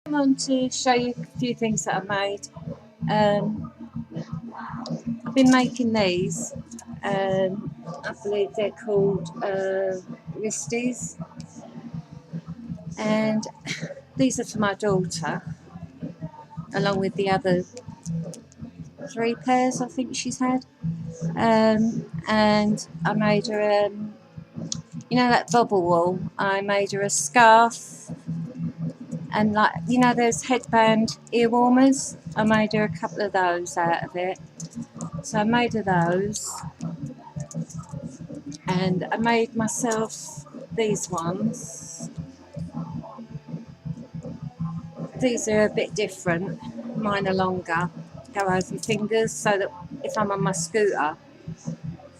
I'm on to show you a few things that I made. I've been making these. I believe they're called wristies, and these are for my daughter, along with the other 3 pairs I think she's had. And I made her, you know, that bobble wool. I made her a scarf, and like those headband ear warmers. I made her a couple of those out of it. So I made her those, and I made myself these ones. These are a bit different. Mine are longer, go over your fingers, so that if I'm on my scooter,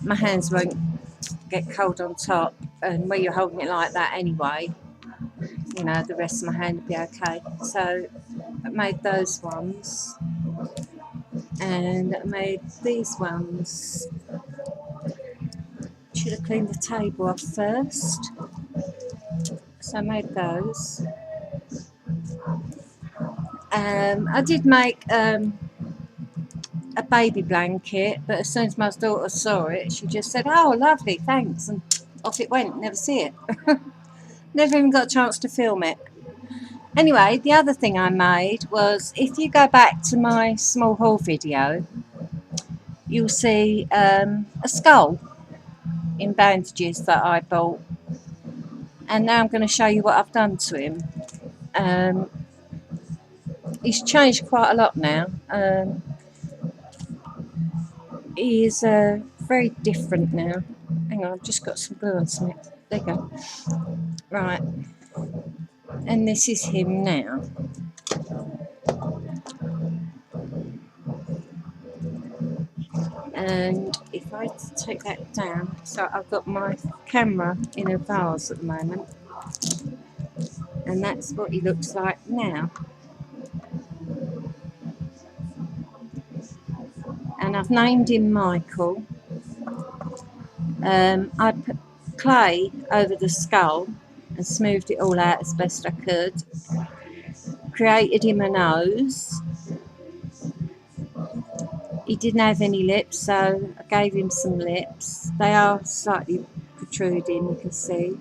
my hands won't get cold on top, and where you're holding it like that anyway, the rest of my hand will be okay. So I made those ones, and I made these ones. Should have cleaned the table off first. So I made those. I did make a baby blanket, but as soon as my daughter saw it, she just said, "Oh, lovely, thanks," and off it went. Never see it. Never even got a chance to film it. Anyway, the other thing I made was, if you go back to my small haul video, you'll see a skull in bandages that I bought, and now I'm going to show you what I've done to him. He's changed quite a lot now. He is very different now. Hang on, I've just got some glue on something. There you go. Right, and this is him now. And if I take that down, so I've got my camera in a vase at the moment, and that's what he looks like now. And I've named him Michael. I put clay over the skull and smoothed it all out as best I could. Created him a nose. He didn't have any lips, so I gave him some lips. They are slightly protruding, you can see.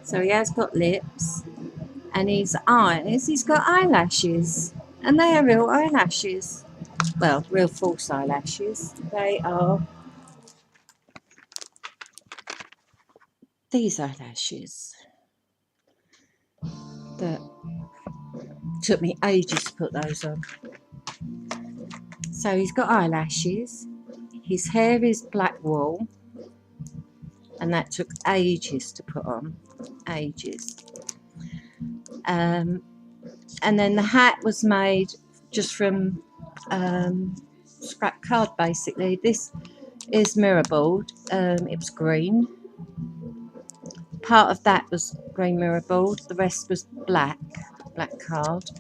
So he has got lips. And his eyes, he's got eyelashes. And they are real eyelashes. Well, real false eyelashes. They are these eyelashes that took me ages to put those on. So he's got eyelashes. His hair is black wool. And that took ages to put on. Ages. And then the hat was made just from scrap card, basically. This is mirrorballed. It was green. Part of that was green mirrorballed. The rest was black card.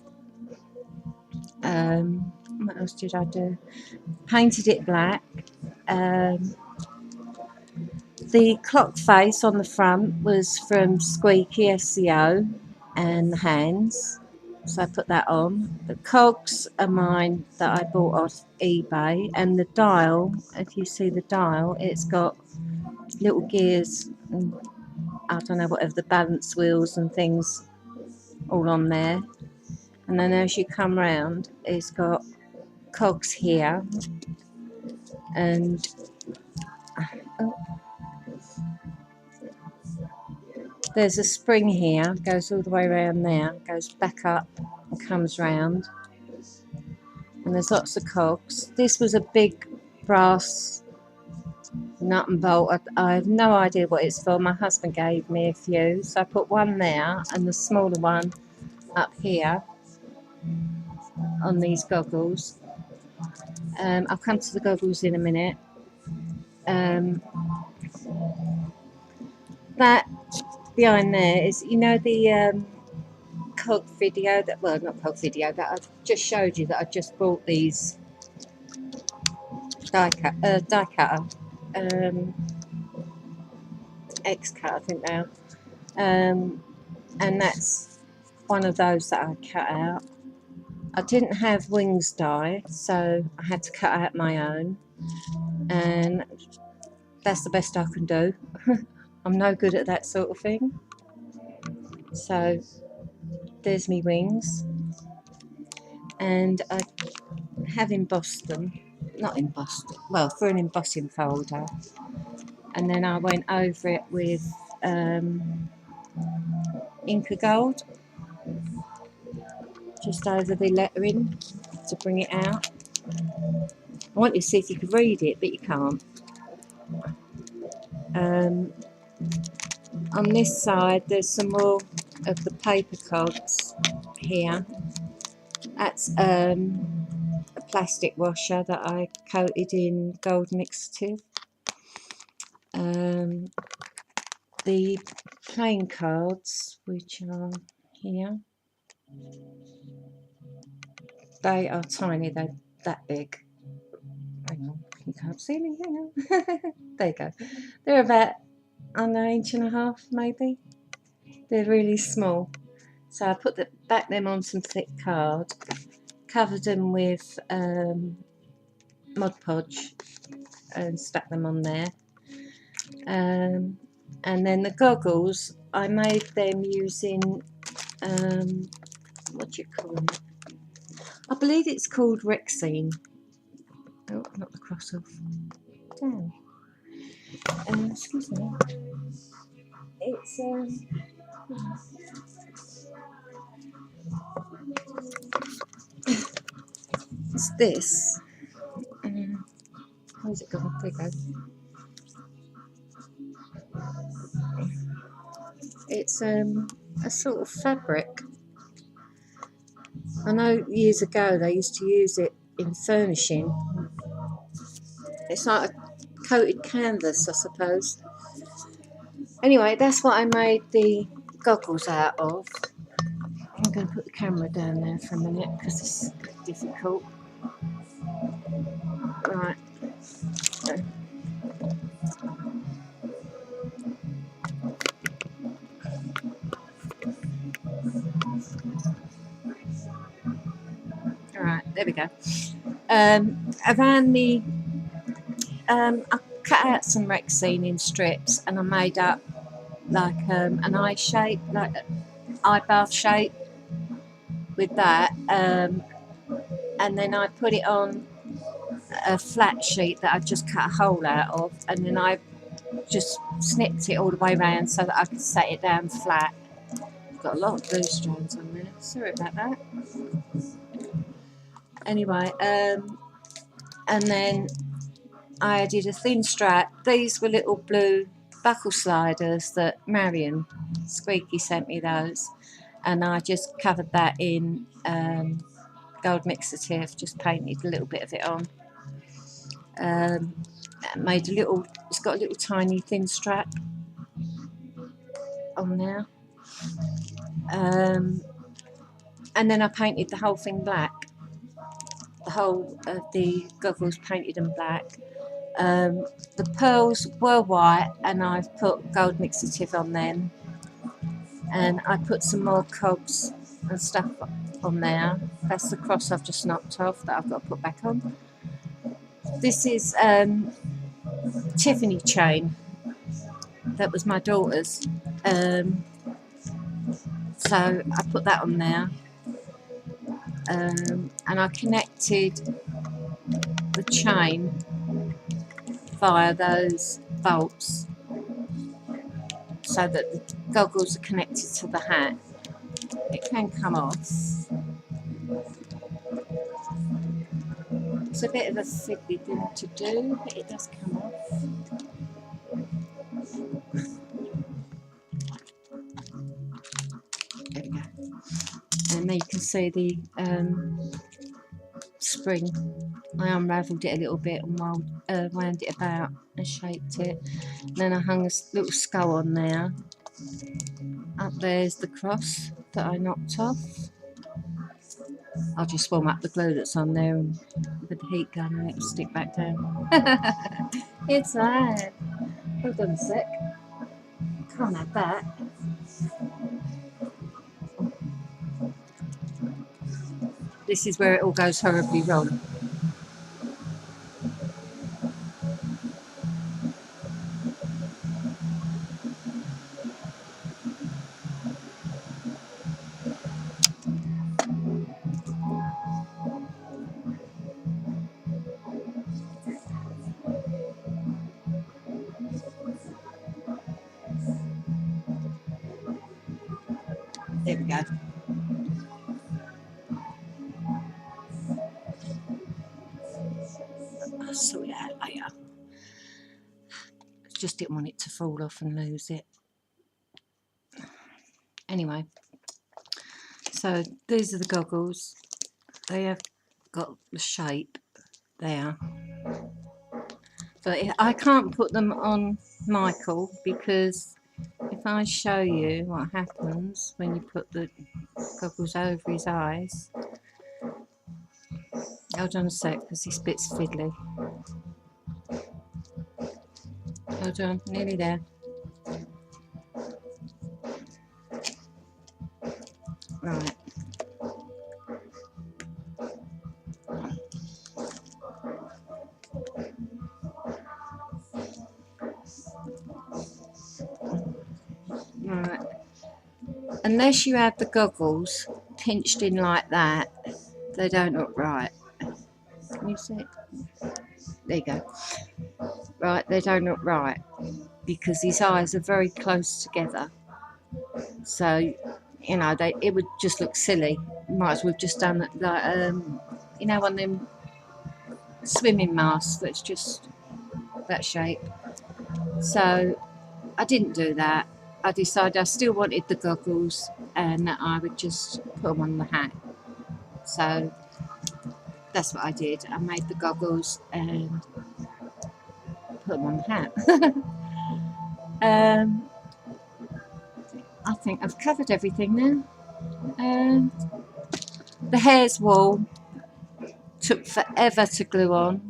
What else did I do? Painted it black. The clock face on the front was from Squeaky SEO and the hands, so I put that on. The cogs are mine that I bought off eBay, and the dial, if you see the dial, it's got little gears and I don't know, whatever, the balance wheels and things all on there. And then as you come round, it's got cogs here, and there's a spring here, goes all the way around there, goes back up and comes round, and there's lots of cogs. This was a big brass nut and bolt. I have no idea what it's for. My husband gave me a few, so I put one there and the smaller one up here on these goggles. I'll come to the goggles in a minute. That behind there is, the cog video that, well, not cog video, that I've just showed you, that I just bought these die cutter, X cut, I think now, and that's one of those that I cut out. I didn't have wings dye, so I had to cut out my own, and that's the best I can do. I'm no good at that sort of thing. So there's me wings, and I have embossed them, not embossed, well, for an embossing folder, and then I went over it with Inca Gold, just over the lettering to bring it out. I wanted to see if you could read it, but you can't. On this side there's some more of the paper cards here. That's a plastic washer that I coated in gold mixative. The plain cards, which are here, they are tiny, they're that big. Hang on, you can't see me, hang on. There you go. They're about an inch and a half maybe. They're really small. So I put back them on some thick card, covered them with Mod Podge and stuck them on there. And then the goggles, I made them using, what do you call it? I believe it's called Rexine. Oh, not the cross off. Damn. Excuse me. It's it's this. Where's it gone? There it goes. It's a sort of fabric. I know years ago they used to use it in furnishing. It's like a coated canvas, I suppose. Anyway, that's what I made the goggles out of. I'm going to put the camera down there for a minute because it's difficult. Right. Alright, there we go. Around the I cut out some Rexine in strips and I made up like an eye shape, like an eye bath shape with that, and then I put it on a flat sheet that I just cut a hole out of, and then I just snipped it all the way around so that I could set it down flat. I've got a lot of glue strands on there, sorry about that. Anyway, and then I added a thin strap. These were little blue buckle sliders that Marion Squeaky sent me those, and I just covered that in gold mixative, just painted a little bit of it on. Made a little, it's got a little tiny thin strap on there, and then I painted the whole thing black. The whole of the goggles painted in black. The pearls were white and I've put gold mixative on them, and I put some more cogs and stuff on there. That's the cross I've just knocked off that I've got to put back on. This is Tiffany chain that was my daughter's, so I put that on there, and I connected the chain via those bolts so that the goggles are connected to the hat. It can come off. It's a bit of a fiddly thing to do, but it does come off. There we go. And there you can see the spring. I unravelled it a little bit and wound it about and shaped it. And then I hung a little skull on there. Up there's the cross that I knocked off. I'll just warm up the glue that's on there and with the heat gun and it'll stick back down. It's fine. Hold on a sec. Can't have that. this is where it all goes horribly wrong. There we go. I'll sort it out later. Just didn't want it to fall off and lose it. Anyway, so these are the goggles. They have got the shape there, but I can't put them on Michael because if I show you what happens when you put the goggles over his eyes. Hold on a sec because this bit's fiddly. Hold on, nearly there. Right. Right. Unless you have the goggles pinched in like that, they don't look right. Can you see it? There you go. Right, they don't look right because his eyes are very close together. So, you know, it would just look silly. Might as well have just done like, you know, one of them swimming masks that's just that shape. So I didn't do that. I decided I still wanted the goggles and that I would just put them on the hat. So that's what I did. I made the goggles and put them on the hat. I think I've covered everything now. The hair's wool took forever to glue on.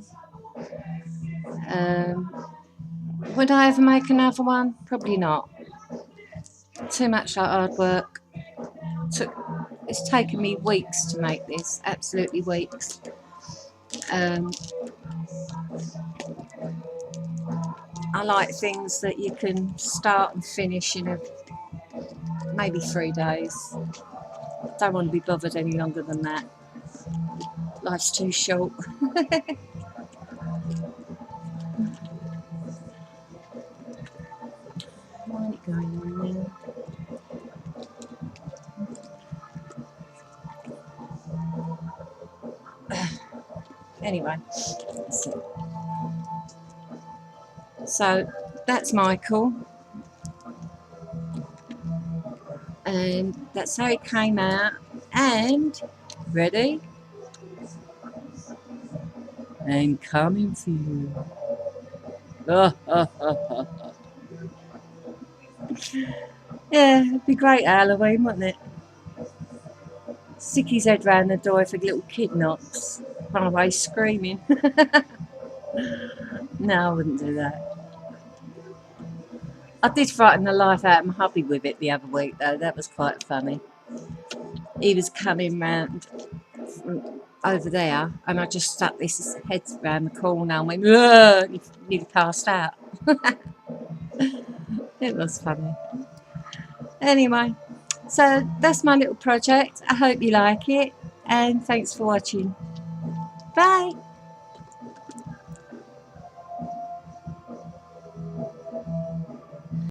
Would I ever make another one? Probably not. Too much like hard work. It's taken me weeks to make this, absolutely weeks. I like things that you can start and finish in maybe 3 days. Don't want to be bothered any longer than that. Life's too short. Why ain't it going on now? Anyway, so that's Michael, and that's how it came out. And ready? I'm coming for you. Yeah, it'd be great Halloween, wouldn't it? Stick his head round the door if a little kid knocks. Run away screaming. No, I wouldn't do that. I did frighten the life out of my hubby with it the other week, though. That was quite funny. He was coming round from over there, and I just stuck his head round the corner and went, and he nearly passed out. It was funny. Anyway, so that's my little project. I hope you like it, and thanks for watching. Bye.